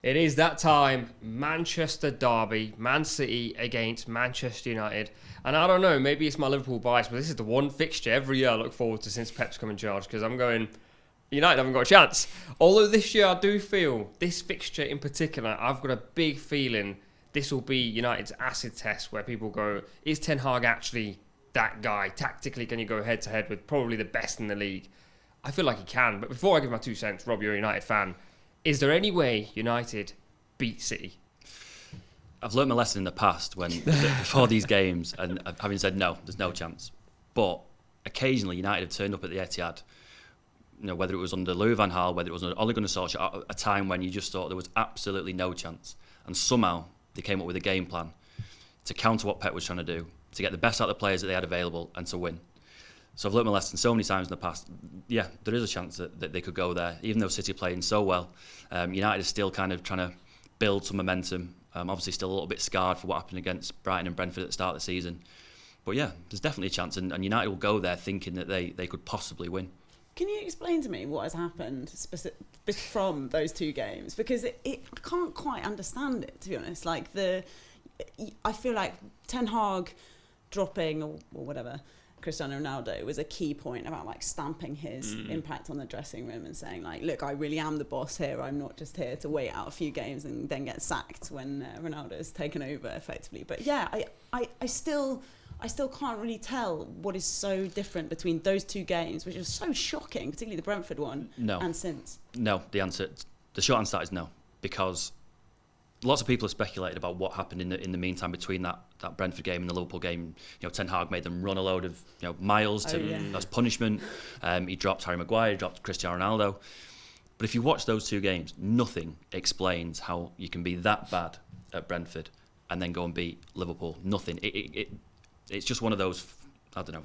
It is that time, Manchester derby, Man City against Manchester United. And I don't know, maybe it's my Liverpool bias, but this is the one fixture every year I look forward to since Pep's come in charge, because I'm going, United haven't got a chance. Although this year I do feel, this fixture in particular, I've got a big feeling this will be United's acid test, where people go, is Ten Hag actually that guy? Tactically, can you go head-to-head with probably the best in the league? I feel like he can, but before I give my 2 cents, Rob, you're a United fan. Is there any way United beat City? I've learnt my lesson in the past before these games, and having said no, there's no chance. But occasionally United have turned up at the Etihad, whether it was under Louis van Gaal, whether it was under Ole Gunnar Solskjaer, a time when you just thought there was absolutely no chance. And somehow they came up with a game plan to counter what Pep was trying to do, to get the best out of the players that they had available and to win. So I've learnt my lesson so many times in the past. Yeah, there is a chance that they could go there, even though City are playing so well. United is still kind of trying to build some momentum. Obviously still a little bit scarred for what happened against Brighton and Brentford at the start of the season. But yeah, there's definitely a chance, and United will go there thinking that they could possibly win. Can you explain to me what has happened from those 2 games? Because I can't quite understand it, to be honest. I feel like Ten Hag dropping or whatever Cristiano Ronaldo was a key point about stamping his impact on the dressing room and saying look, I really am the boss here. I'm not just here to wait out a few games and then get sacked when Ronaldo's taken over effectively. But yeah, I still can't really tell what is so different between those 2 games, which was so shocking, particularly the Brentford one. No. And since. No, the short answer is no, because lots of people have speculated about what happened in the meantime between that Brentford game and the Liverpool game. Ten Hag made them run a load of miles as punishment. He dropped Harry Maguire, he dropped Cristiano Ronaldo. But if you watch those 2 games, nothing explains how you can be that bad at Brentford and then go and beat Liverpool. Nothing. It's just one of those,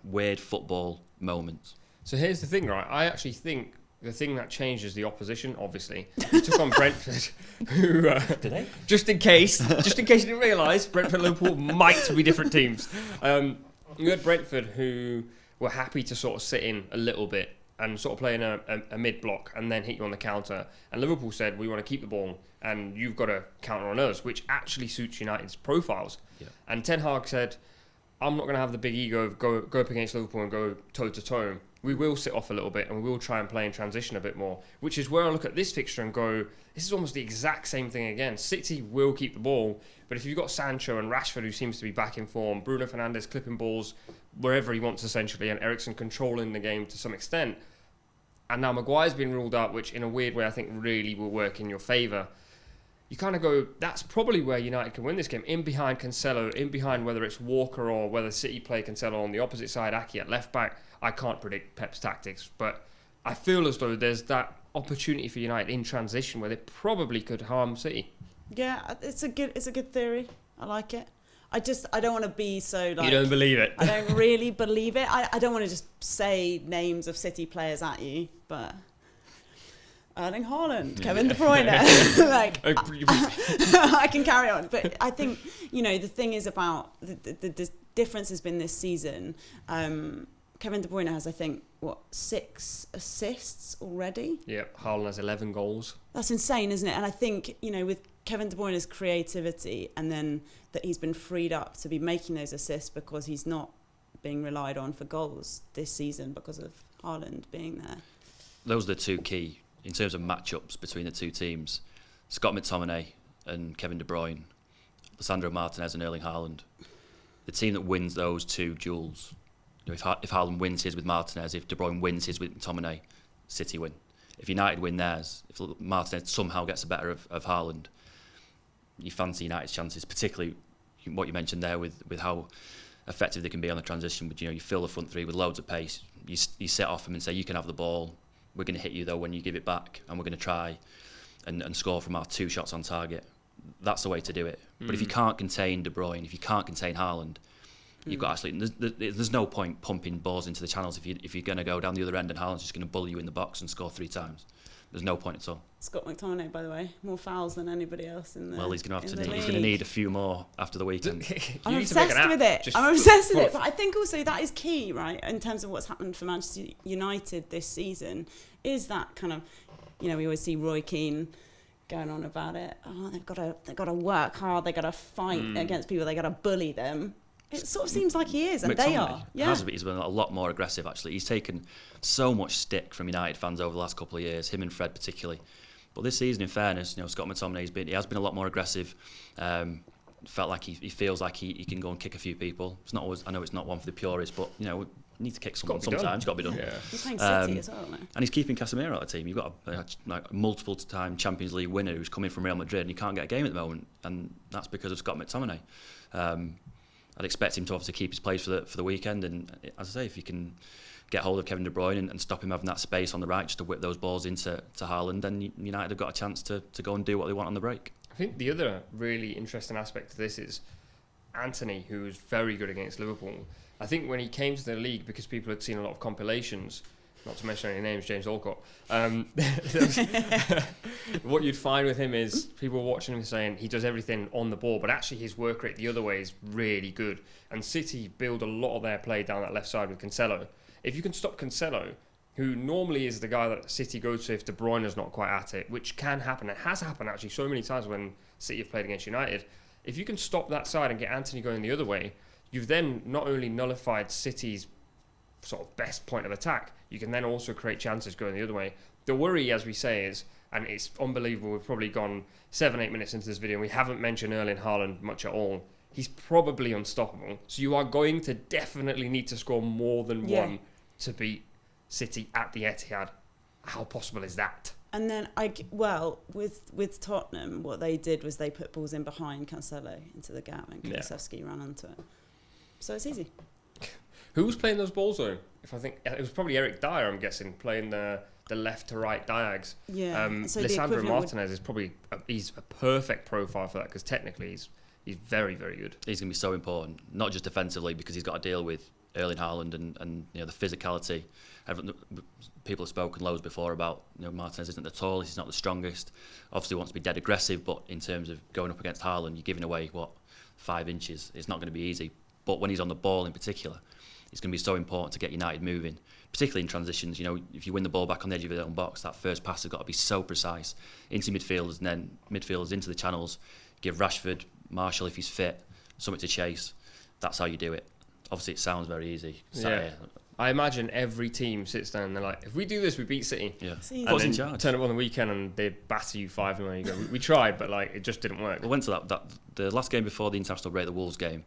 weird football moments. So here's the thing, right? I actually think the thing that changes the opposition, obviously, you took on Brentford, who did they? Just in case you didn't realise, Brentford and Liverpool might be different teams. You had Brentford who were happy to sort of sit in a little bit and sort of play in a mid block and then hit you on the counter. And Liverpool said, we want to keep the ball and you've got to counter on us, which actually suits United's profiles. Yeah. And Ten Hag said, I'm not going to have the big ego of go up against Liverpool and go toe to toe. We will sit off a little bit and we will try and play in transition a bit more, which is where I look at this fixture and go, this is almost the exact same thing again. City will keep the ball, but if you've got Sancho and Rashford, who seems to be back in form, Bruno Fernandes clipping balls wherever he wants essentially, and Eriksen controlling the game to some extent, and now Maguire's been ruled out, which in a weird way I think really will work in your favour. You kind of go, that's probably where United can win this game. In behind Cancelo, in behind whether it's Walker or whether City play Cancelo on the opposite side, Aki at left back. I can't predict Pep's tactics, but I feel as though there's that opportunity for United in transition where they probably could harm City. Yeah, it's a good theory. I like it. I don't want to be so You don't believe it. I don't really believe it. I don't want to just say names of City players at you, but Erling Haaland, Kevin De Bruyne, I can carry on. But I think the thing is about the difference has been this season. Kevin De Bruyne has, I think, 6 assists already? Yeah, Haaland has 11 goals. That's insane, isn't it? And I think, with Kevin De Bruyne's creativity and then that he's been freed up to be making those assists because he's not being relied on for goals this season because of Haaland being there. Those are the 2 key, in terms of matchups between the 2 teams. Scott McTominay and Kevin De Bruyne, Lisandro Martinez and Erling Haaland. The team that wins those 2 duels, if Haaland wins his with Martinez, if De Bruyne wins his with McTominay, City win. If United win theirs, if Martinez somehow gets the better of Haaland, you fancy United's chances, particularly what you mentioned there with how effective they can be on the transition. But you fill the front 3 with loads of pace. You set off them and say, you can have the ball. We're going to hit you though when you give it back, and we're going to try and score from our 2 shots on target. That's the way to do it. But if you can't contain De Bruyne, if you can't contain Haaland, you've got there's no point pumping balls into the channels if you're going to go down the other end and Haaland's just going to bully you in the box and score 3 times. There's no point at all. Scott McTominay, by the way, more fouls than anybody else in the Well, he's going to need a few more after the weekend. I'm obsessed with it. But I think also that is key, right, in terms of what's happened for Manchester United this season, is that kind of, we always see Roy Keane going on about it. Oh, they've got to work hard. They've got to fight against people. They've got to bully them. It sort of seems like he is, and they are. Yeah. He's been a lot more aggressive, actually. He's taken so much stick from United fans over the last couple of years, him and Fred particularly. But this season, in fairness, Scott McTominay, he has been a lot more aggressive. Felt like he feels like he can go and kick a few people. It's not always, I know it's not one for the purists, but you need to kick someone sometimes. It's got to be done. Yeah. He's playing City as well, isn't he? And he's keeping Casemiro out of the team. You've got a multiple-time Champions League winner who's coming from Real Madrid, and he can't get a game at the moment, and that's because of Scott McTominay. I'd expect him to obviously keep his place for the weekend, and as I say, if he can get hold of Kevin De Bruyne and stop him having that space on the right just to whip those balls into Haaland, then United have got a chance to go and do what they want on the break. I think the other really interesting aspect of this is Anthony, who was very good against Liverpool. I think when he came to the league, because people had seen a lot of compilations, not to mention any names, James Alcott, what you'd find with him is people were watching him saying he does everything on the ball, but actually his work rate the other way is really good. And City build a lot of their play down that left side with Cancelo. If you can stop Cancelo, who normally is the guy that City goes to if De Bruyne is not quite at it, which can happen, it has happened actually so many times when City have played against United, if you can stop that side and get Anthony going the other way, you've then not only nullified City's sort of best point of attack, you can then also create chances going the other way. The worry, as we say, is, and it's unbelievable, we've probably gone 7-8 minutes into this video and we haven't mentioned Erling Haaland much at all. He's probably unstoppable. So you are going to definitely need to score more than one to beat City at the Etihad. How possible is that? And then, with Tottenham, what they did was they put balls in behind Cancelo into the gap, and Kulusevski ran into it. So it's easy. Who was playing those balls though? It was probably Erik Dyer, I'm guessing, playing the left to right diags. Yeah. So Lisandro Martinez is probably he's a perfect profile for that, because technically he's very, very good. He's going to be so important, not just defensively, because he's got to deal with Erling Haaland and the physicality. People have spoken loads before about Martinez isn't the tallest, he's not the strongest. Obviously wants to be dead aggressive, but in terms of going up against Haaland, you're giving away 5 inches. It's not going to be easy. But when he's on the ball in particular, it's going to be so important to get United moving, particularly in transitions. If you win the ball back on the edge of your own box, that first pass has got to be so precise into midfielders, and then midfielders into the channels. Give Rashford, Martial, if he's fit, something to chase. That's how you do it. Obviously, it sounds very easy. I imagine every team sits down and they're like, if we do this, we beat City. Yeah. And then turn up on the weekend and they batter you 5-0 and you go, we tried, but it just didn't work. We went to the last game before the international break, the Wolves game.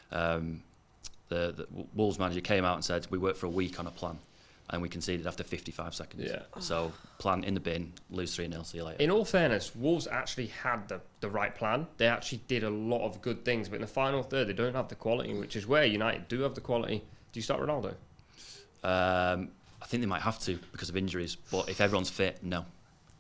The Wolves manager came out and said, we worked for a week on a plan, and we conceded after 55 seconds. Yeah. So plan in the bin, lose 3-0, see you later. In all fairness, Wolves actually had the right plan. They actually did a lot of good things, but in the final third, they don't have the quality, which is where United do have the quality. Do you start Ronaldo? I think they might have to because of injuries, but if everyone's fit, no.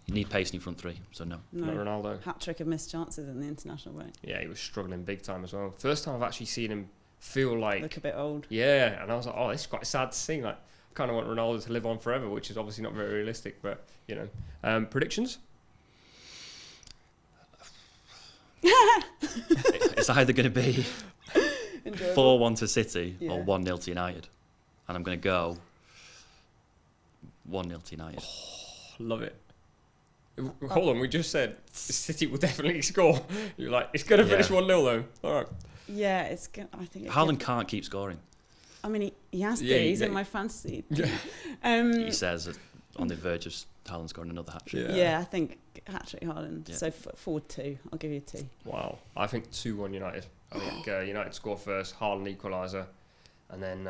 You need pace in your front three, so no. Not Ronaldo. Hat-trick of missed chances in the international break. Yeah, he was struggling big time as well. First time I've actually seen him feel like... Look a bit old. Yeah, and I was like, this is quite sad to see. I kind of want Ronaldo to live on forever, which is obviously not very realistic, but, predictions? It's either going to be 4-1 to City or 1-0 to United. And I'm going to go 1-0 to United. Oh, love it. Hold on, we just said City will definitely score. You're like, it's going to finish 1-0 though. All right. Yeah, it's good. I think Haaland can't keep scoring. I mean, he has to. He's in my fantasy. He says on the verge of Haaland scoring another hat-trick. Yeah, I think hat-trick Haaland. Yeah. So 4-2. I'll give you 2. Wow. I think 2-1 United. I think United score first, Haaland equaliser, and then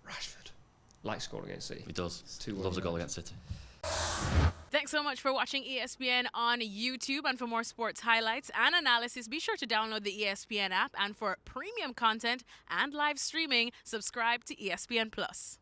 Rashford likes scoring against City. He does. 2-1 Loves a goal against City. Thanks so much for watching ESPN on YouTube, and for more sports highlights and analysis, be sure to download the ESPN app, and for premium content and live streaming, subscribe to ESPN Plus.